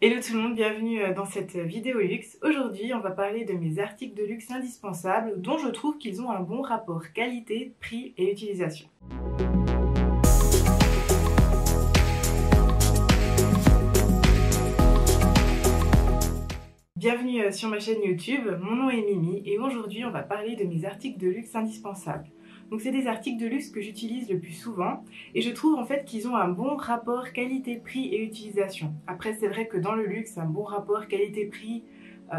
Hello tout le monde, bienvenue dans cette vidéo luxe. Aujourd'hui, on va parler de mes articles de luxe indispensables dont je trouve qu'ils ont un bon rapport qualité, prix et utilisation. Bienvenue sur ma chaîne YouTube, mon nom est Mimi et aujourd'hui on va parler de mes articles de luxe indispensables. Donc c'est des articles de luxe que j'utilise le plus souvent et je trouve en fait qu'ils ont un bon rapport qualité-prix et utilisation. Après c'est vrai que dans le luxe, un bon rapport qualité-prix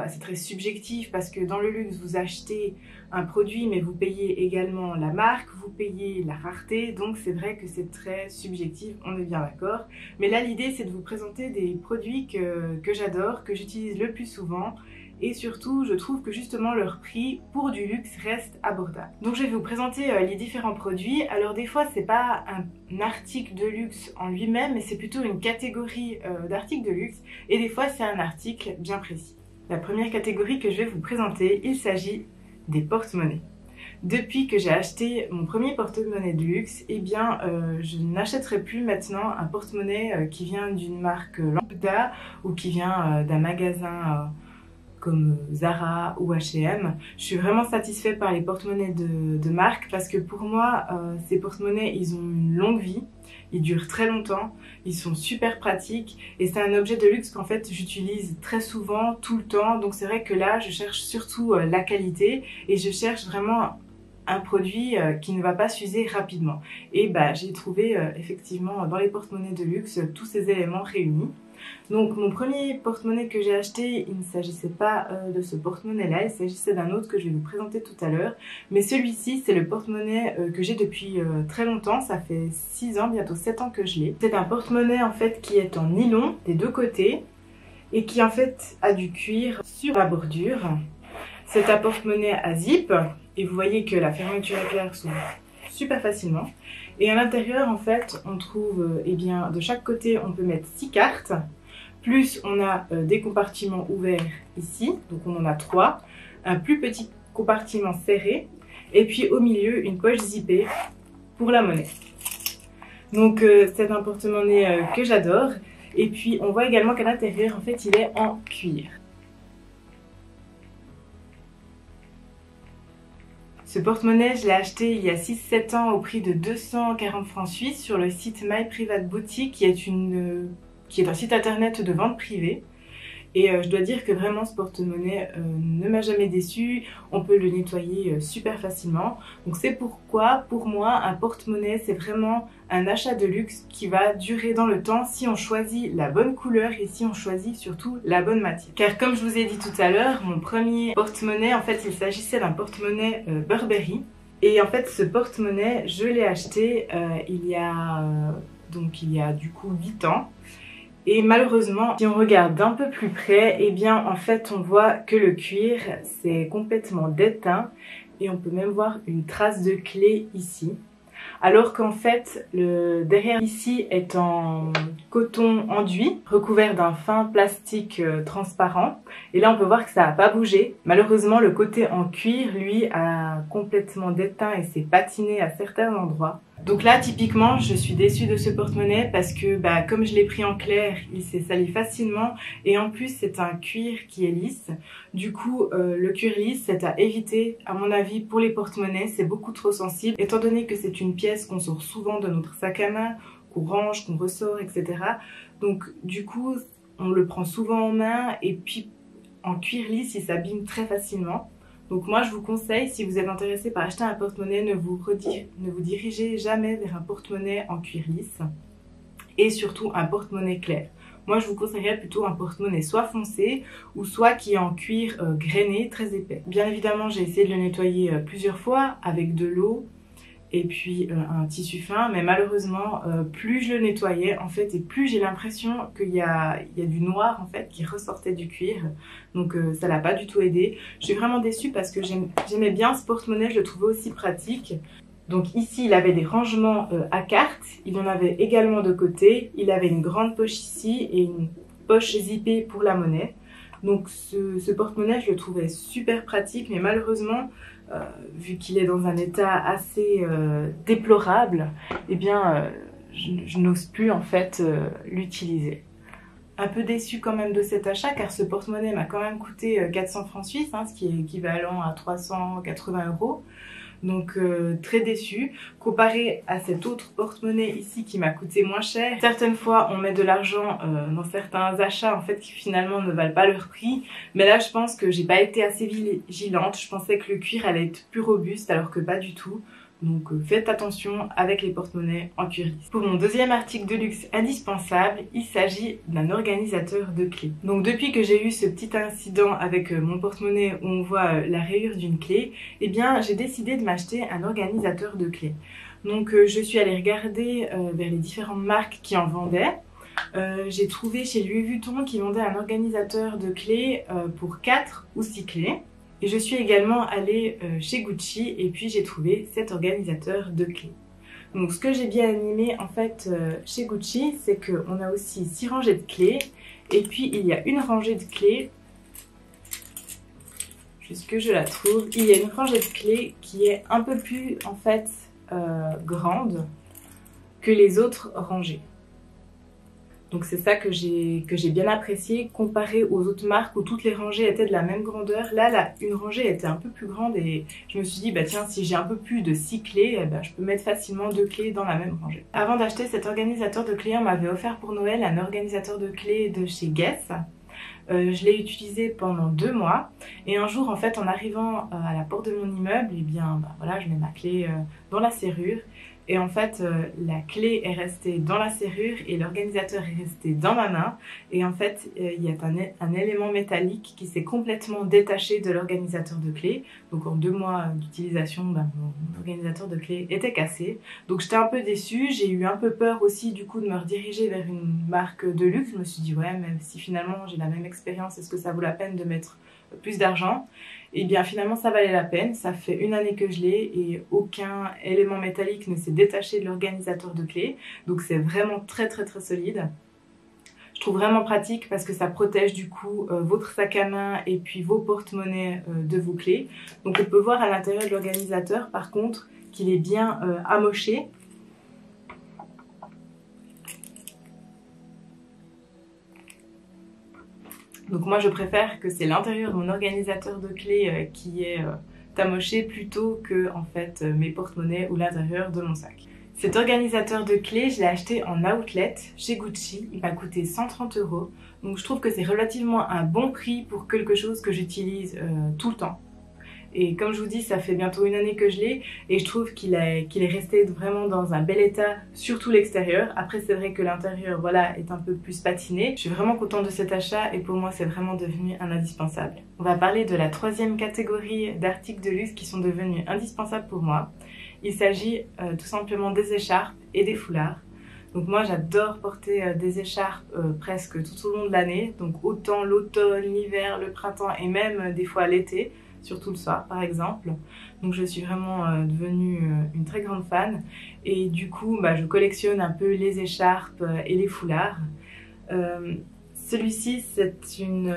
c'est très subjectif parce que dans le luxe vous achetez un produit mais vous payez également la marque, vous payez la rareté, donc c'est vrai que c'est très subjectif, on est bien d'accord. Mais là l'idée c'est de vous présenter des produits que j'adore, que j'utilise le plus souvent. Et surtout, je trouve que justement leur prix pour du luxe reste abordable. Donc je vais vous présenter les différents produits. Alors des fois, c'est pas un article de luxe en lui-même, mais c'est plutôt une catégorie d'articles de luxe. Et des fois, c'est un article bien précis. La première catégorie que je vais vous présenter, il s'agit des porte-monnaies. Depuis que j'ai acheté mon premier porte-monnaie de luxe, eh bien, je n'achèterai plus maintenant un porte-monnaie qui vient d'une marque lambda ou qui vient d'un magasin comme Zara ou H&M. Je suis vraiment satisfaite par les porte-monnaies de marque parce que pour moi, ces porte-monnaies, ils ont une longue vie, ils durent très longtemps, ils sont super pratiques et c'est un objet de luxe qu'en fait j'utilise très souvent, tout le temps. Donc c'est vrai que là, je cherche surtout la qualité et je cherche vraiment un produit qui ne va pas s'user rapidement. Et bah, j'ai trouvé effectivement dans les porte-monnaies de luxe tous ces éléments réunis. Donc mon premier porte-monnaie que j'ai acheté, il ne s'agissait pas de ce porte-monnaie là, il s'agissait d'un autre que je vais vous présenter tout à l'heure. Mais celui-ci c'est le porte-monnaie que j'ai depuis très longtemps, ça fait 6 ans, bientôt 7 ans que je l'ai. C'est un porte-monnaie en fait qui est en nylon des deux côtés et qui en fait a du cuir sur la bordure. C'est un porte-monnaie à zip et vous voyez que la fermeture éclair s'ouvre super facilement. Et à l'intérieur, en fait, on trouve, eh bien, de chaque côté, on peut mettre 6 cartes. Plus, on a des compartiments ouverts ici, donc on en a 3. Un plus petit compartiment serré. Et puis au milieu, une poche zippée pour la monnaie. Donc c'est un porte-monnaie que j'adore. Et puis on voit également qu'à l'intérieur, en fait, il est en cuir. Ce porte-monnaie, je l'ai acheté il y a 6-7 ans au prix de 240 francs suisses sur le site My Private Boutique qui est un site internet de vente privée. Et je dois dire que vraiment ce porte-monnaie ne m'a jamais déçu, on peut le nettoyer super facilement. Donc c'est pourquoi pour moi un porte-monnaie c'est vraiment un achat de luxe qui va durer dans le temps si on choisit la bonne couleur et si on choisit surtout la bonne matière. Car comme je vous ai dit tout à l'heure, mon premier porte-monnaie en fait il s'agissait d'un porte-monnaie Burberry. Et en fait ce porte-monnaie je l'ai acheté il y a du coup 8 ans. Et malheureusement, si on regarde d'un peu plus près, eh bien en fait on voit que le cuir c'est complètement déteint et on peut même voir une trace de clé ici. Alors qu'en fait le derrière ici est en coton enduit recouvert d'un fin plastique transparent et là on peut voir que ça n'a pas bougé. Malheureusement le côté en cuir lui a complètement déteint et s'est patiné à certains endroits. Donc là typiquement je suis déçue de ce porte-monnaie parce que comme je l'ai pris en clair il s'est sali facilement et en plus c'est un cuir qui est lisse. Du coup le cuir lisse c'est à éviter à mon avis pour les porte-monnaies, c'est beaucoup trop sensible étant donné que c'est une pièce qu'on sort souvent de notre sac à main, qu'on range, qu'on ressort etc. Donc du coup on le prend souvent en main et puis en cuir lisse il s'abîme très facilement. Donc moi je vous conseille, si vous êtes intéressé par acheter un porte-monnaie, ne vous dirigez jamais vers un porte-monnaie en cuir lisse et surtout un porte-monnaie clair. Moi je vous conseillerais plutôt un porte-monnaie soit foncé ou soit qui est en cuir grainé très épais. Bien évidemment j'ai essayé de le nettoyer plusieurs fois avec de l'eau et puis un tissu fin, mais malheureusement plus je le nettoyais en fait et plus j'ai l'impression qu'il y a du noir en fait qui ressortait du cuir, donc ça l'a pas du tout aidé. Je suis vraiment déçue parce que j'aimais bien ce porte-monnaie, je le trouvais aussi pratique. Donc ici il avait des rangements à cartes, il en avait également de côté, il avait une grande poche ici et une poche zippée pour la monnaie. Donc ce porte-monnaie je le trouvais super pratique mais malheureusement vu qu'il est dans un état assez déplorable, eh bien je n'ose plus en fait l'utiliser. un peu déçue quand même de cet achat car ce porte-monnaie m'a quand même coûté 400 francs suisses, hein, ce qui est équivalent à 380 euros. Donc très déçue. Comparé à cet autre porte-monnaie ici qui m'a coûté moins cher. Certaines fois on met de l'argent dans certains achats en fait qui finalement ne valent pas leur prix. Mais là je pense que j'ai pas été assez vigilante. Je pensais que le cuir allait être plus robuste alors que pas du tout. Donc faites attention avec les porte-monnaies en cuir lisse. Pour mon deuxième article de luxe indispensable, il s'agit d'un organisateur de clés. Donc depuis que j'ai eu ce petit incident avec mon porte-monnaie où on voit la rayure d'une clé, eh bien j'ai décidé de m'acheter un organisateur de clés. Donc je suis allée regarder vers les différentes marques qui en vendaient. J'ai trouvé chez Louis Vuitton qui vendait un organisateur de clés pour 4 ou 6 clés. Et je suis également allée chez Gucci et puis j'ai trouvé cet organisateur de clés. Donc ce que j'ai bien aimé en fait chez Gucci, c'est qu'on a aussi 6 rangées de clés. Et puis il y a une rangée de clés, juste que je la trouve, il y a une rangée de clés qui est un peu plus en fait grande que les autres rangées. Donc c'est ça que j'ai bien apprécié comparé aux autres marques où toutes les rangées étaient de la même grandeur. Là, une rangée était un peu plus grande et je me suis dit, bah tiens, si j'ai un peu plus de 6 clés, eh ben, je peux mettre facilement 2 clés dans la même rangée. Avant d'acheter cet organisateur de clés, on m'avait offert pour Noël un organisateur de clés de chez Guess. Je l'ai utilisé pendant 2 mois et un jour en fait en arrivant à la porte de mon immeuble, eh bien bah, voilà, je mets ma clé dans la serrure. Et en fait, la clé est restée dans la serrure et l'organisateur est resté dans ma main. Et en fait, il y a un élément métallique qui s'est complètement détaché de l'organisateur de clé. Donc en 2 mois d'utilisation, ben, mon organisateur de clé était cassé. Donc j'étais un peu déçue. J'ai eu un peu peur aussi du coup de me rediriger vers une marque de luxe. Je me suis dit ouais, même si finalement j'ai la même expérience, est-ce que ça vaut la peine de mettre plus d'argent? Et bien finalement ça valait la peine, ça fait 1 année que je l'ai et aucun élément métallique ne s'est détaché de l'organisateur de clés. Donc c'est vraiment très solide. Je trouve vraiment pratique parce que ça protège du coup votre sac à main et puis vos porte-monnaies de vos clés. Donc on peut voir à l'intérieur de l'organisateur par contre qu'il est bien amoché. Donc moi je préfère que c'est l'intérieur de mon organisateur de clés qui est amoché plutôt que en fait mes porte-monnaies ou l'intérieur de mon sac. Cet organisateur de clés, je l'ai acheté en outlet chez Gucci, il m'a coûté 130 €. Donc je trouve que c'est relativement un bon prix pour quelque chose que j'utilise tout le temps. Et comme je vous dis, ça fait bientôt 1 année que je l'ai et je trouve qu'il est resté vraiment dans un bel état, surtout l'extérieur. Après c'est vrai que l'intérieur voilà, est un peu plus patiné. Je suis vraiment contente de cet achat et pour moi c'est vraiment devenu un indispensable. On va parler de la 3e catégorie d'articles de luxe qui sont devenus indispensables pour moi. Il s'agit tout simplement des écharpes et des foulards. Donc moi j'adore porter des écharpes presque tout au long de l'année. Donc autant l'automne, l'hiver, le printemps et même des fois l'été. Surtout le soir par exemple. Donc je suis vraiment devenue une très grande fan et du coup bah, je collectionne un peu les écharpes et les foulards. Celui-ci c'est une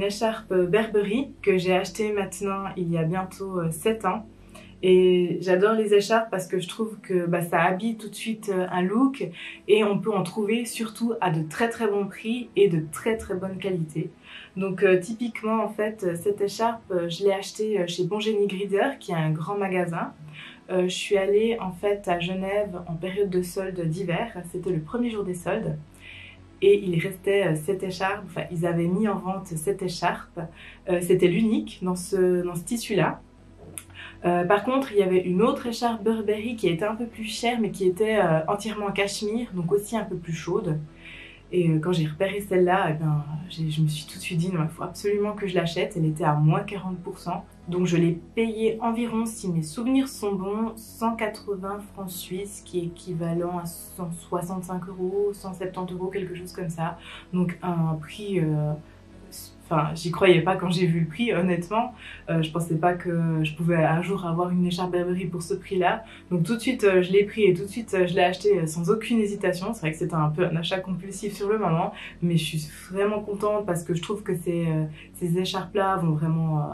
écharpe Burberry que j'ai achetée maintenant il y a bientôt 7 ans. Et j'adore les écharpes parce que je trouve que bah, ça habille tout de suite un look et on peut en trouver surtout à de très bons prix et de très bonne qualité. Donc typiquement en fait cette écharpe je l'ai achetée chez Bon Génie Grider qui est un grand magasin. Je suis allée en fait à Genève en période de solde d'hiver, c'était le premier jour des soldes. Et il restait cette écharpe, enfin ils avaient mis en vente cette écharpe, c'était l'unique dans ce tissu-là. Par contre, il y avait une autre écharpe Burberry qui était un peu plus chère mais qui était entièrement en cachemire, donc aussi un peu plus chaude. Et quand j'ai repéré celle-là, eh ben, je me suis tout de suite dit non, il faut absolument que je l'achète. Elle était à moins 40%. Donc je l'ai payée environ, si mes souvenirs sont bons, 180 francs suisses, qui est équivalent à 165 €, 170 €, quelque chose comme ça. Donc un prix enfin, j'y croyais pas quand j'ai vu le prix, honnêtement. Je pensais pas que je pouvais un jour avoir une écharpe Burberry pour ce prix-là. Donc tout de suite, je l'ai pris et tout de suite, je l'ai acheté sans aucune hésitation. C'est vrai que c'était un peu un achat compulsif sur le moment, mais je suis vraiment contente parce que je trouve que ces écharpes-là vont vraiment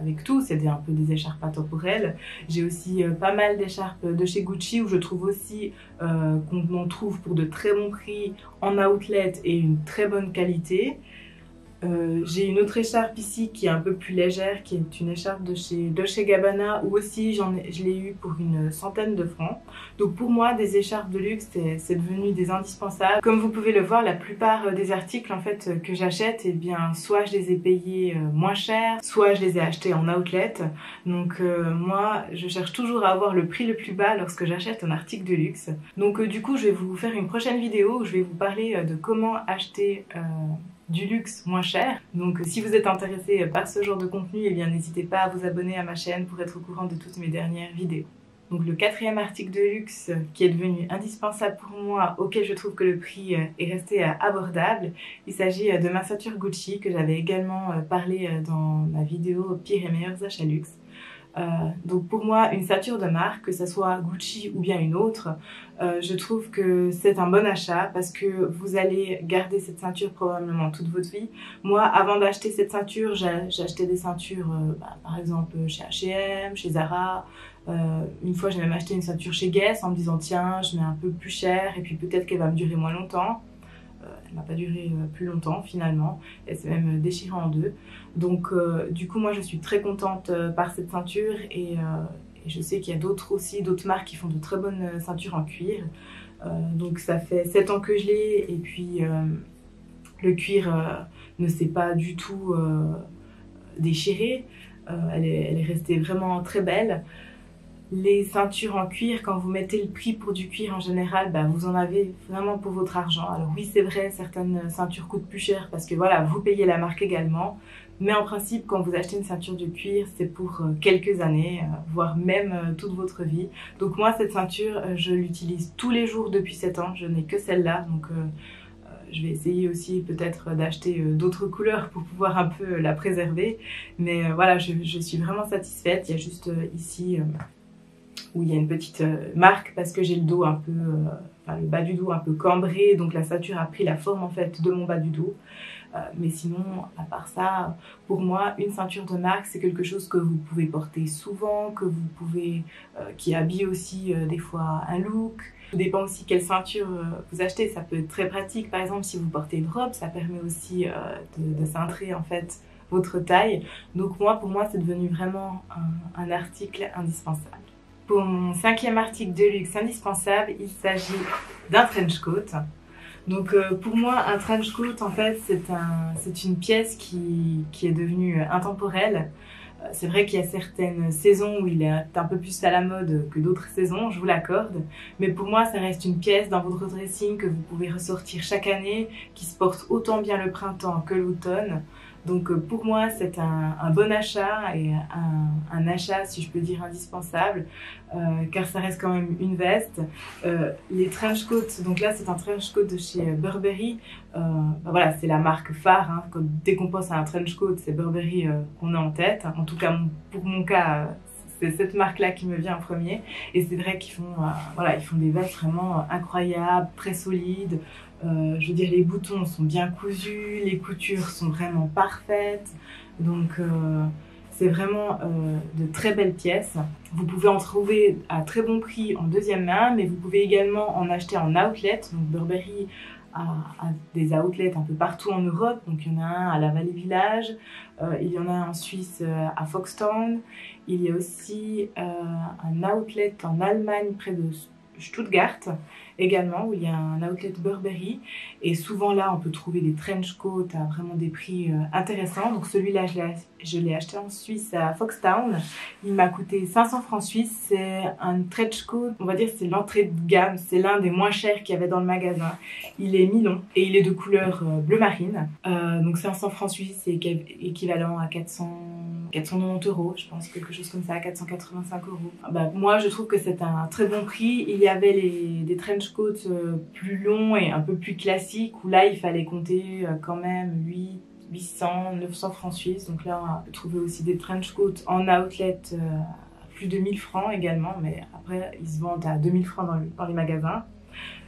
avec tout. C'est un peu des écharpes intemporelles. J'ai aussi pas mal d'écharpes de chez Gucci où je trouve aussi qu'on en trouve pour de très bons prix en outlet et une très bonne qualité. J'ai une autre écharpe ici qui est un peu plus légère, qui est une écharpe de chez Dolce & Gabbana, où aussi je l'ai eu pour une centaine de francs. Donc pour moi, des écharpes de luxe, c'est devenu des indispensables. Comme vous pouvez le voir, la plupart des articles en fait que j'achète, eh bien soit je les ai payés moins cher, soit je les ai achetés en outlet. Donc moi, je cherche toujours à avoir le prix le plus bas lorsque j'achète un article de luxe. Donc du coup, je vais vous faire une prochaine vidéo où je vais vous parler de comment acheter du luxe moins cher. Donc si vous êtes intéressé par ce genre de contenu, eh bien n'hésitez pas à vous abonner à ma chaîne pour être au courant de toutes mes dernières vidéos. Donc le quatrième article de luxe qui est devenu indispensable pour moi, auquel je trouve que le prix est resté abordable, il s'agit de ma ceinture Gucci que j'avais également parlé dans ma vidéo Pire et meilleurs achats luxe. Donc pour moi, une ceinture de marque, que ce soit Gucci ou bien une autre, je trouve que c'est un bon achat parce que vous allez garder cette ceinture probablement toute votre vie. Moi, avant d'acheter cette ceinture, j'achetais des ceintures par exemple chez H&M, chez Zara. Une fois, j'ai même acheté une ceinture chez Guess en me disant tiens, je mets un peu plus cher et puis peut-être qu'elle va me durer moins longtemps. Elle m'a pas duré plus longtemps finalement, elle s'est même déchirée en deux. Donc du coup moi je suis très contente par cette ceinture et je sais qu'il y a d'autres marques qui font de très bonnes ceintures en cuir. Donc ça fait 7 ans que je l'ai et puis le cuir ne s'est pas du tout déchiré, elle est restée vraiment très belle. Les ceintures en cuir, quand vous mettez le prix pour du cuir en général, bah, vous en avez vraiment pour votre argent. Alors oui, c'est vrai, certaines ceintures coûtent plus cher parce que voilà, vous payez la marque également. Mais en principe, quand vous achetez une ceinture de cuir, c'est pour quelques années, voire même toute votre vie. Donc moi, cette ceinture, je l'utilise tous les jours depuis 7 ans. Je n'ai que celle-là, donc je vais essayer aussi peut-être d'acheter d'autres couleurs pour pouvoir un peu la préserver. Mais voilà, je suis vraiment satisfaite. Il y a juste ici où il y a une petite marque parce que j'ai le dos un peu, enfin le bas du dos un peu cambré, donc la ceinture a pris la forme en fait de mon bas du dos. Mais sinon, à part ça, pour moi, une ceinture de marque, c'est quelque chose que vous pouvez porter souvent, que vous pouvez, qui habille aussi des fois un look. Tout dépend aussi quelle ceinture vous achetez, ça peut être très pratique. Par exemple, si vous portez une robe, ça permet aussi de cintrer en fait votre taille. Donc moi, pour moi, c'est devenu vraiment un article indispensable. Pour mon cinquième article de luxe indispensable, il s'agit d'un trench coat. Donc pour moi, un trench coat, en fait, c'est une pièce qui est devenue intemporelle. C'est vrai qu'il y a certaines saisons où il est un peu plus à la mode que d'autres saisons, je vous l'accorde. Mais pour moi, ça reste une pièce dans votre dressing que vous pouvez ressortir chaque année, qui se porte autant bien le printemps que l'automne. Donc pour moi, c'est un bon achat et un achat, si je peux dire, indispensable, car ça reste quand même une veste. Les trench coats, donc là c'est un trench coat de chez Burberry. Voilà, c'est la marque phare. Hein. Dès qu'on pense à un trench coat, c'est Burberry qu'on a en tête. En tout cas, pour mon cas, c'est cette marque-là qui me vient en premier. Et c'est vrai qu'ils font, voilà, ils font des vestes vraiment incroyables, très solides. Je veux dire, les boutons sont bien cousus, les coutures sont vraiment parfaites. Donc, c'est vraiment de très belles pièces. Vous pouvez en trouver à très bon prix en deuxième main, mais vous pouvez également en acheter en outlet. Donc, Burberry a des outlets un peu partout en Europe. Donc, il y en a un à la Vallée Village, il y en a un en Suisse à Foxtown. Il y a aussi un outlet en Allemagne près de Stuttgart également, où il y a un outlet Burberry. Et souvent là, on peut trouver des trench coats à vraiment des prix intéressants. Donc celui-là, je l'ai acheté en Suisse à Foxtown. Il m'a coûté 500 francs suisses. C'est un trench coat, on va dire c'est l'entrée de gamme. C'est l'un des moins chers qu'il y avait dans le magasin. Il est mi-long et il est de couleur bleu marine. Donc 500 francs suisses, c'est équivalent à 490 euros, je pense, quelque chose comme ça, à 485 euros. Bah, moi, je trouve que c'est un très bon prix. Il y avait des trench coats plus longs et un peu plus classiques, où là, il fallait compter quand même 8, 800, 900 francs suisses. Donc là, on peut trouver aussi des trench coats en outlet à plus de 1000 francs également. Mais après, ils se vendent à 2000 francs dans les magasins.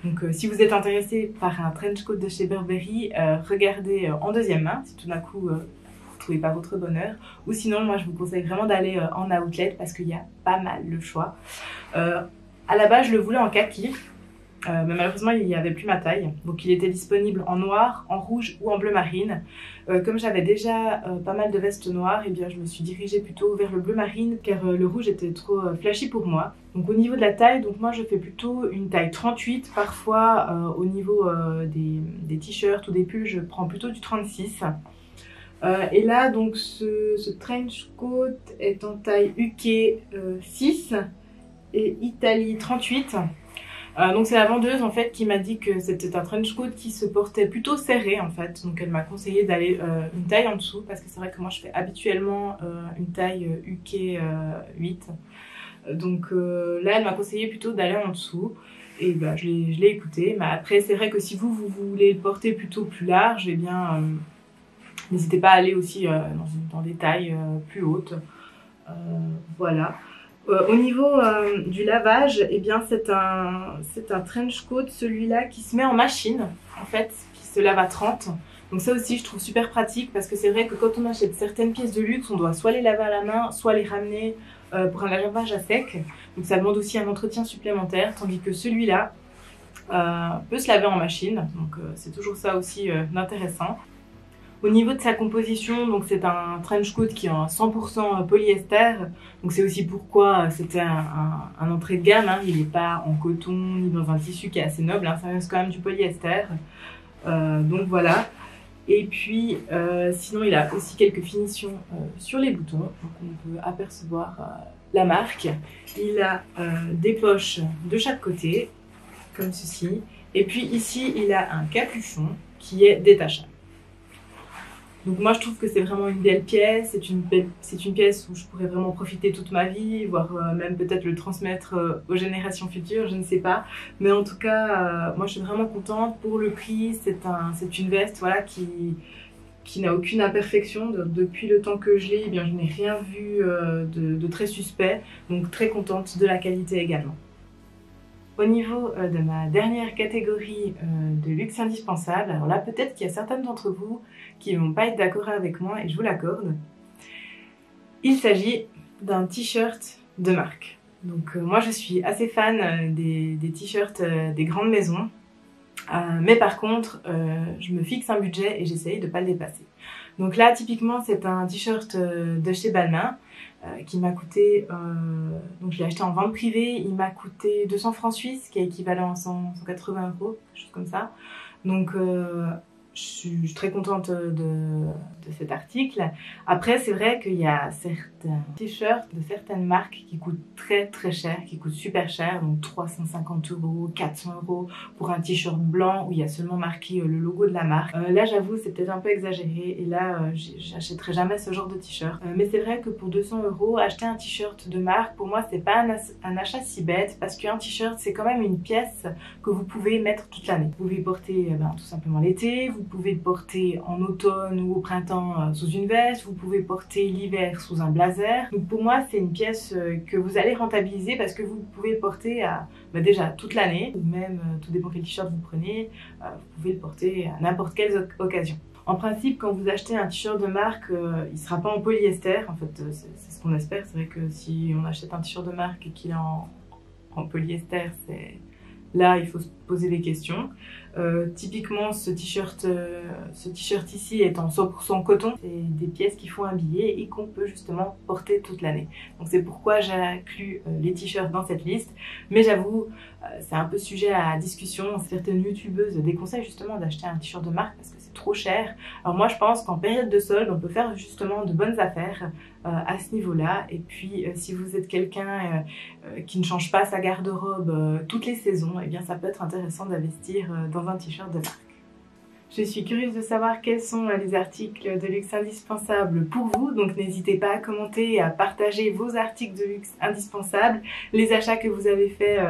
Donc si vous êtes intéressé par un trench coat de chez Burberry, regardez en deuxième main si tout d'un coup vous ne trouvez pas votre bonheur. Ou sinon, moi je vous conseille vraiment d'aller en outlet parce qu'il y a pas mal le choix. À la base, je le voulais en kaki. Mais malheureusement il n'y avait plus ma taille, donc il était disponible en noir, en rouge ou en bleu marine. Comme j'avais déjà pas mal de vestes noires, et bien je me suis dirigée plutôt vers le bleu marine car le rouge était trop flashy pour moi. Donc au niveau de la taille, donc moi je fais plutôt une taille 38, parfois au niveau des t-shirts ou des pulls je prends plutôt du 36. Et là donc ce trench coat est en taille UK 6 et Italie 38. Donc c'est la vendeuse en fait qui m'a dit que c'était un trench coat qui se portait plutôt serré en fait. Donc elle m'a conseillé d'aller une taille en dessous parce que c'est vrai que moi je fais habituellement une taille UK 8. Donc là elle m'a conseillé plutôt d'aller en dessous. Et bah, je l'ai écouté. Mais après c'est vrai que si vous voulez le porter plutôt plus large, eh bien n'hésitez pas à aller aussi dans des tailles plus hautes. Voilà. Au niveau du lavage, eh bien c'est un trench coat, celui-là qui se met en machine, en fait, qui se lave à 30. Donc ça aussi je trouve super pratique parce que c'est vrai que quand on achète certaines pièces de luxe, on doit soit les laver à la main, soit les ramener pour un lavage à sec. Donc ça demande aussi un entretien supplémentaire, tandis que celui-là peut se laver en machine. Donc c'est toujours ça aussi d'intéressant. Au niveau de sa composition, donc c'est un trench coat qui est en 100% polyester. Donc c'est aussi pourquoi c'était un entrée de gamme. Hein. Il n'est pas en coton ni dans un tissu qui est assez noble. Hein. Ça reste quand même du polyester. Donc voilà. Et puis sinon il a aussi quelques finitions sur les boutons. Donc on peut apercevoir la marque. Il a des poches de chaque côté, comme ceci. Et puis ici il a un capuchon qui est détachable. Donc moi je trouve que c'est vraiment une belle pièce, c'est une pièce où je pourrais vraiment profiter toute ma vie, voire même peut-être le transmettre aux générations futures, je ne sais pas. Mais en tout cas, moi je suis vraiment contente pour le prix, c'est une veste voilà, qui n'a aucune imperfection. Depuis le temps que je l'ai, eh bien je n'ai rien vu de très suspect, donc très contente de la qualité également. Au niveau de ma dernière catégorie de luxe indispensable, alors là peut-être qu'il y a certaines d'entre vous qui ne vont pas être d'accord avec moi et je vous l'accorde. Il s'agit d'un t-shirt de marque. Donc moi je suis assez fan des t-shirts des grandes maisons, mais par contre je me fixe un budget et j'essaye de ne pas le dépasser. Donc là typiquement c'est un t-shirt de chez Balmain. Qui m'a coûté, donc je l'ai acheté en vente privée, il m'a coûté 200 francs suisses, qui est équivalent à 180 €, quelque chose comme ça. Donc je suis très contente de cet article. Après c'est vrai qu'il y a certains t-shirts de certaines marques qui coûtent très cher, qui coûtent super cher, donc 350 €, 400 € pour un t-shirt blanc où il y a seulement marqué le logo de la marque. Là j'avoue c'est peut-être un peu exagéré et là j'achèterai jamais ce genre de t-shirt. Mais c'est vrai que pour 200 € acheter un t-shirt de marque, pour moi c'est pas un achat si bête parce qu'un t-shirt c'est quand même une pièce que vous pouvez mettre toute l'année. Vous pouvez porter tout simplement l'été, vous pouvez le porter en automne ou au printemps sous une veste, vous pouvez porter l'hiver sous un blazer. Donc pour moi c'est une pièce que vous allez rentabiliser parce que vous pouvez le porter déjà toute l'année, ou même tout dépend quel t-shirt vous prenez, vous pouvez le porter à n'importe quelle occasion. En principe, quand vous achetez un t-shirt de marque, il ne sera pas en polyester. En fait, c'est ce qu'on espère. C'est vrai que si on achète un t-shirt de marque et qu'il est en polyester, là, il faut se poser des questions. Typiquement, ce t-shirt ici est en 100% coton. C'est des pièces qui font un billet et qu'on peut justement porter toute l'année. Donc c'est pourquoi j'ai inclus les t-shirts dans cette liste. Mais j'avoue, c'est un peu sujet à discussion. Certaines youtubeuses déconseillent justement d'acheter un t-shirt de marque parce que c'est trop cher. Alors moi, je pense qu'en période de solde, on peut faire justement de bonnes affaires à ce niveau-là. Et puis, si vous êtes quelqu'un qui ne change pas sa garde-robe toutes les saisons, eh bien ça peut être intéressant d'investir dans un t-shirt de marque. Je suis curieuse de savoir quels sont les articles de luxe indispensables pour vous, donc n'hésitez pas à commenter et à partager vos articles de luxe indispensables, les achats que vous avez faits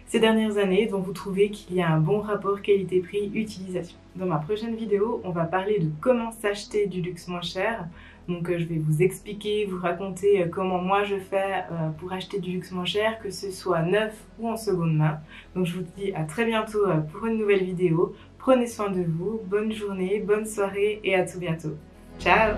ces dernières années, dont vous trouvez qu'il y a un bon rapport qualité-prix-utilisation. Dans ma prochaine vidéo, on va parler de comment s'acheter du luxe moins cher. Donc je vais vous expliquer, vous raconter comment moi je fais pour acheter du luxe moins cher, que ce soit neuf ou en seconde main. Donc je vous dis à très bientôt pour une nouvelle vidéo. Prenez soin de vous, bonne journée, bonne soirée et à tout bientôt. Ciao!